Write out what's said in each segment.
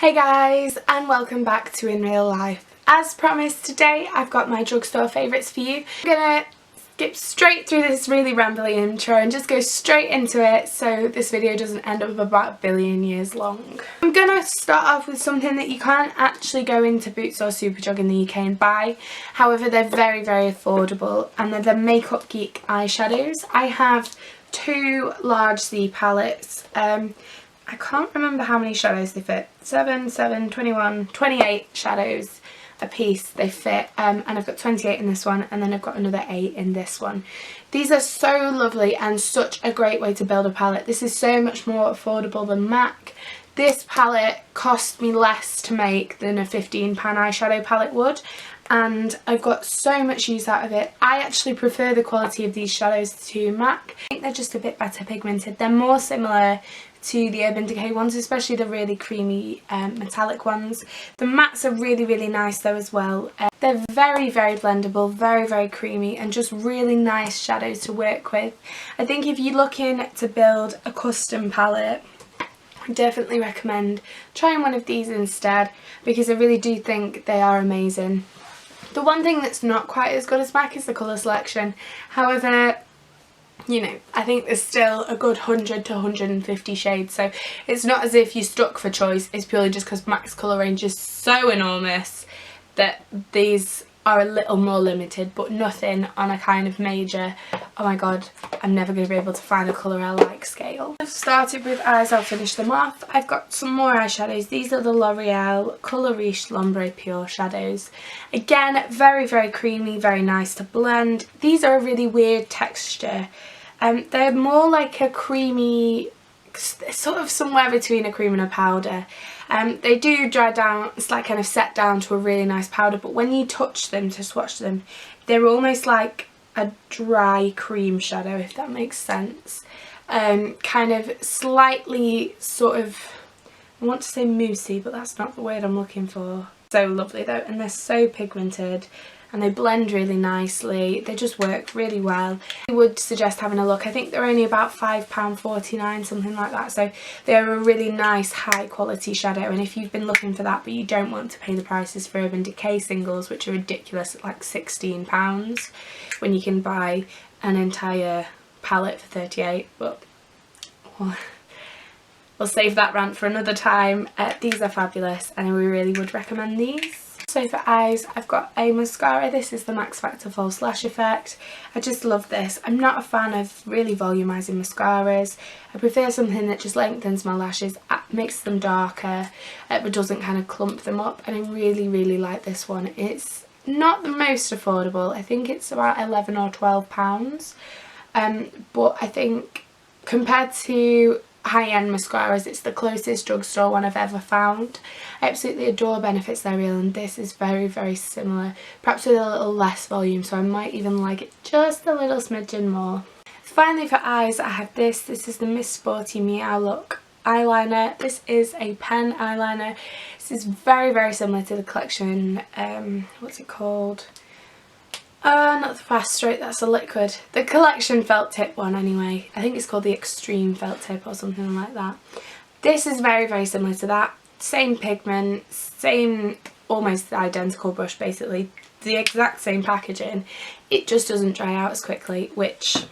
Hey guys, and welcome back to In Real Life. As promised, today I've got my drugstore favourites for you. I'm gonna skip straight through this really rambly intro and just go straight into it so this video doesn't end up about a billion years long. I'm gonna start off with something that you can't actually go into Boots or Superdrug in the UK and buy. However, they're very affordable, and they're the Makeup Geek eyeshadows. I have two large Z palettes. I can't remember how many shadows they fit. 7, 21, 28 shadows a piece they fit, and I've got 28 in this one, and then I've got another 8 in this one. These are so lovely and such a great way to build a palette. This is so much more affordable than MAC. This palette cost me less to make than a £15 eyeshadow palette would, and I've got so much use out of it. I actually prefer the quality of these shadows to MAC. I think they're just a bit better pigmented. They're more similar to the Urban Decay ones, especially the really creamy metallic ones. The mattes are really nice though as well. They're very blendable, very creamy, and just really nice shadows to work with. I think if you're looking to build a custom palette, I definitely recommend trying one of these instead, because I really do think they are amazing. The one thing that's not quite as good as MAC is the colour selection. However, you know, I think there's still a good 100 to 150 shades, so it's not as if you're stuck for choice. It's purely just because MAC's colour range is so enormous that these are a little more limited, but nothing on a kind of major, oh my god, I'm never going to be able to find a colour I like scale. I've started with eyes, I'll finish them off. I've got some more eyeshadows. These are the L'Oreal Colour Riche L'Ombre Pure shadows. Again, very creamy, very nice to blend. These are a really weird texture. They're more like a creamy, sort of somewhere between a cream and a powder. They do dry down, it's like kind of set down to a really nice powder, but when you touch them to swatch them, they're almost like a dry cream shadow, if that makes sense. Kind of slightly sort of, I want to say moussey, but that's not the word I'm looking for. So lovely though, and they're so pigmented. And they blend really nicely. They just work really well. I would suggest having a look. I think they're only about £5.49, something like that. So they're a really nice high quality shadow. And if you've been looking for that but you don't want to pay the prices for Urban Decay singles, which are ridiculous at like £16, when you can buy an entire palette for 38, but we'll save that rant for another time. These are fabulous, and we really would recommend these. So for eyes, I've got a mascara. This is the Max Factor False Lash Effect. I just love this. I'm not a fan of really volumizing mascaras. I prefer something that just lengthens my lashes, makes them darker, but doesn't kind of clump them up, and I really like this one. It's not the most affordable. I think it's about £11 or £12, but I think compared to high-end mascaras, it's the closest drugstore one I've ever found. I absolutely adore Benefit's L'Oreal, and this is very similar, perhaps with a little less volume, so I might even like it just a little smidgen more. Finally for eyes, I have this. This is the Miss Sporty Meow Look eyeliner. This is a pen eyeliner. This is very similar to the collection, what's it called? Not the Fast Stroke, that's a liquid. The collection felt tip one anyway. I think it's called the Extreme Felt Tip or something like that. This is very similar to that. Same pigment, same almost identical brush basically. The exact same packaging. It just doesn't dry out as quickly, which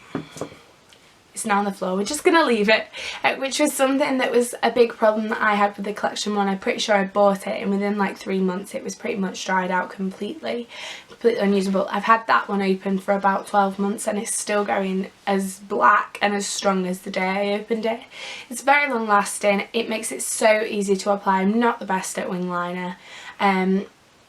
is now on the floor. We're just going to leave it, which was something that was a big problem that I had with the collection one. I'm pretty sure I bought it and within like 3 months it was pretty much dried out completely unusable. I've had that one open for about 12 months and it's still going as black and as strong as the day I opened it. It's very long lasting. It makes it so easy to apply. I'm not the best at wing liner.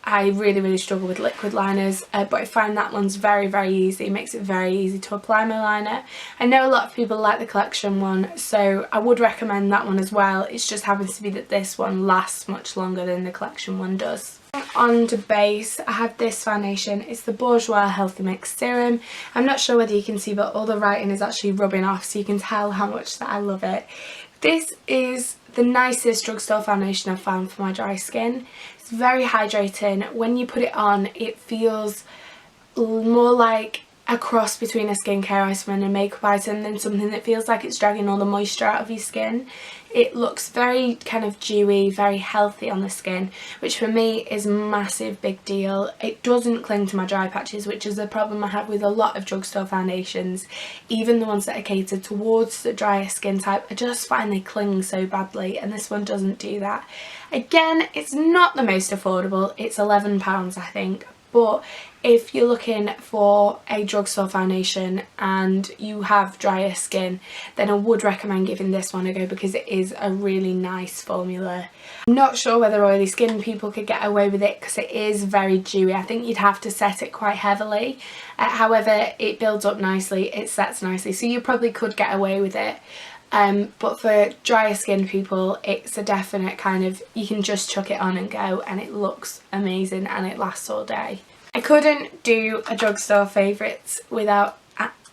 I really struggle with liquid liners, but I find that one's very easy. It makes it very easy to apply my liner. I know a lot of people like the collection one, so I would recommend that one as well. It just happens to be that this one lasts much longer than the collection one does. On to base, I have this foundation. It's the Bourjois Healthy Mix Serum. I'm not sure whether you can see, but all the writing is actually rubbing off, so you can tell how much that I love it. This is the nicest drugstore foundation I've found for my dry skin. It's very hydrating. When you put it on, it feels more like a cross between a skincare item and a makeup item than something that feels like it's dragging all the moisture out of your skin. It looks very kind of dewy, very healthy on the skin, which for me is a massive big deal. It doesn't cling to my dry patches, which is a problem I have with a lot of drugstore foundations. Even the ones that are catered towards the drier skin type, I just find they cling so badly, and this one doesn't do that. Again, it's not the most affordable, it's £11 I think, but if you're looking for a drugstore foundation and you have drier skin, then I would recommend giving this one a go because it is a really nice formula. I'm not sure whether oily skin people could get away with it because it is very dewy. I think you'd have to set it quite heavily. However, it builds up nicely, it sets nicely, so you probably could get away with it. But for drier skin people, it's a definite kind of, you can just chuck it on and go, and it looks amazing and it lasts all day. I couldn't do a Drugstore Favourites without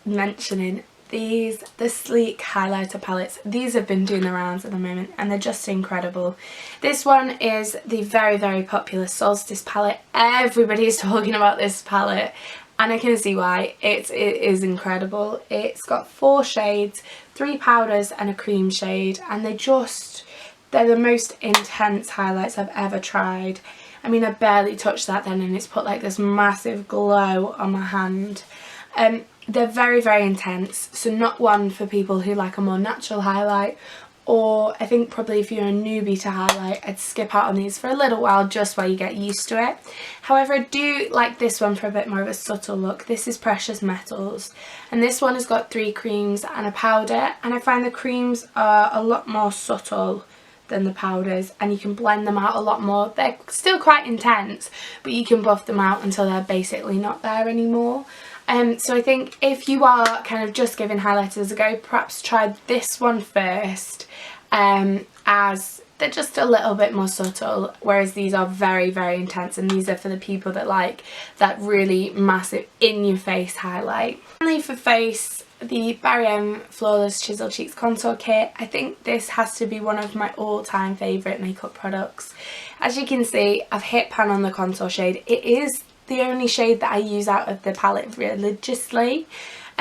mentioning these, the Sleek highlighter palettes. These have been doing the rounds at the moment and they're just incredible. This one is the very, very popular Solstice palette. Everybody is talking about this palette and I can see why. It is incredible. It's got 4 shades, 3 powders and a cream shade, and they're the most intense highlights I've ever tried. I mean, I barely touched that then and it's put like this massive glow on my hand. They're very, very intense, so not one for people who like a more natural highlight, or I think probably if you're a newbie to highlight, I'd skip out on these for a little while just while you get used to it. However, I do like this one for a bit more of a subtle look. This is Precious Metals, and this one has got 3 creams and a powder, and I find the creams are a lot more subtle than the powders and you can blend them out a lot more. They're still quite intense, but you can buff them out until they're basically not there anymore. So I think if you are kind of just giving highlighters a go, perhaps try this one first, as they're just a little bit more subtle, whereas these are very, very intense, and these are for the people that like that really massive in-your-face highlight. Finally, for face, the Barry M Flawless Chisel Cheeks Contour Kit. I think this has to be one of my all-time favourite makeup products. As you can see, I've hit pan on the contour shade. It is the only shade that I use out of the palette religiously.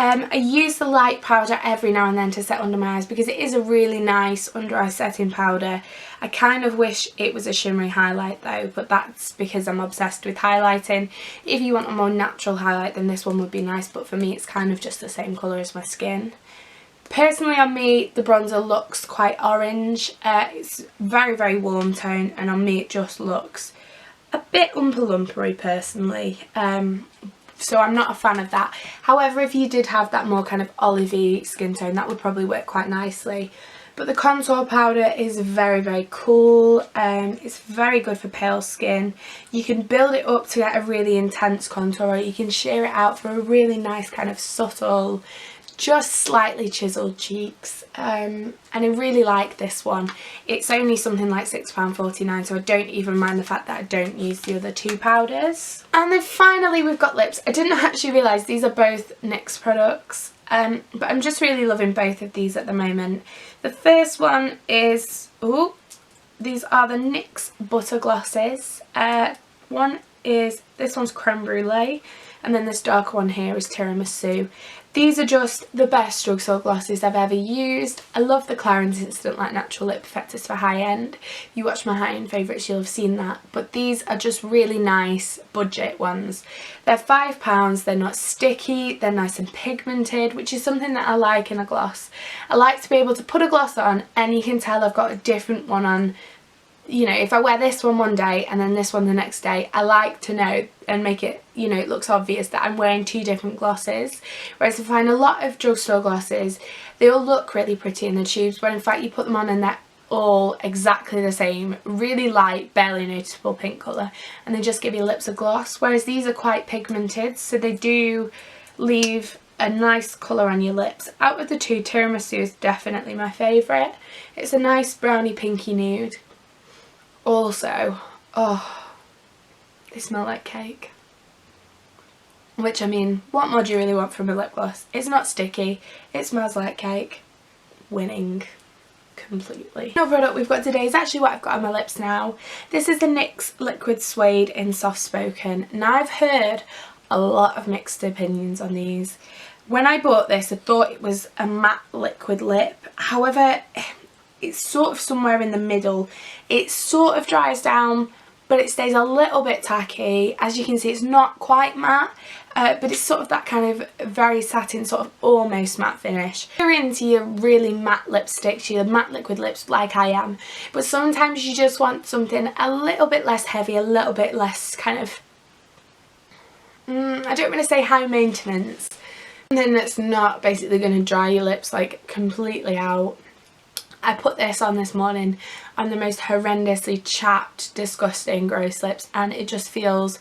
I use the light powder every now and then to set under my eyes because it is a really nice under eye setting powder. I kind of wish it was a shimmery highlight though, but that's because I'm obsessed with highlighting. If you want a more natural highlight, then this one would be nice, but for me it's kind of just the same colour as my skin. Personally on me, the bronzer looks quite orange. It's very, very warm tone, and on me it just looks a bit umpa-lumpery personally. So I'm not a fan of that. However, if you did have that more kind of olivey skin tone, that would probably work quite nicely. But the contour powder is very, very cool. It's very good for pale skin. You can build it up to get a really intense contour, or you can sheer it out for a really nice kind of subtle, just slightly chiseled cheeks. And I really like this one. It's only something like £6.49, so I don't even mind the fact that I don't use the other 2 powders. And then finally we've got lips. I didn't actually realise these are both NYX products, but I'm just really loving both of these at the moment. The first one is, these are the NYX Butter Glosses. This one's Creme Brulee, and then this darker one here is Tiramisu. These are just the best drugstore glosses I've ever used. I love the Clarins Instant Light Natural Lip Perfectors for high end. If you watch my high end favourites, you'll have seen that. But these are just really nice budget ones. They're £5, they're not sticky, they're nice and pigmented, which is something that I like in a gloss. I like to be able to put a gloss on and you can tell I've got a different one on. You know, if I wear this one day and then this one the next day, I like to know and make it, you know, it looks obvious that I'm wearing 2 different glosses. Whereas I find a lot of drugstore glosses, they all look really pretty in the tubes, but in fact you put them on and they're all exactly the same, really light, barely noticeable pink colour, and they just give your lips a gloss. Whereas these are quite pigmented, so they do leave a nice colour on your lips. Out of the 2, Tiramisu is definitely my favourite. It's a nice browny pinky nude. Also, they smell like cake. Which, I mean, what more do you really want from a lip gloss? It's not sticky, it smells like cake. Winning completely. The product we've got today is actually what I've got on my lips now. This is the NYX Liquid Suede in Soft Spoken. Now I've heard a lot of mixed opinions on these. When I bought this, I thought it was a matte liquid lip. However, it's sort of somewhere in the middle. It sort of dries down, but it stays a little bit tacky. As you can see, it's not quite matte, but it's sort of that kind of very satin, sort of almost matte finish. If you're into your really matte lipsticks, your matte liquid lips like I am, but sometimes you just want something a little bit less heavy, a little bit less kind of, I don't want to say high maintenance, something that's not basically going to dry your lips like completely out. I put this on this morning on the most horrendously chapped, disgusting, gross lips, and it just feels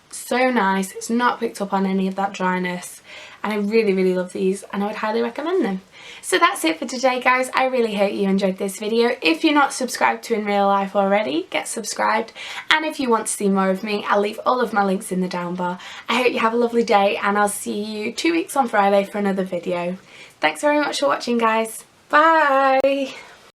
so nice. It's not picked up on any of that dryness, and I really love these, and I would highly recommend them. So that's it for today, guys. I really hope you enjoyed this video. If you're not subscribed to In Real Life already, get subscribed, and if you want to see more of me, I'll leave all of my links in the down bar. I hope you have a lovely day, and I'll see you 2 weeks on Friday for another video. Thanks very much for watching, guys. Bye!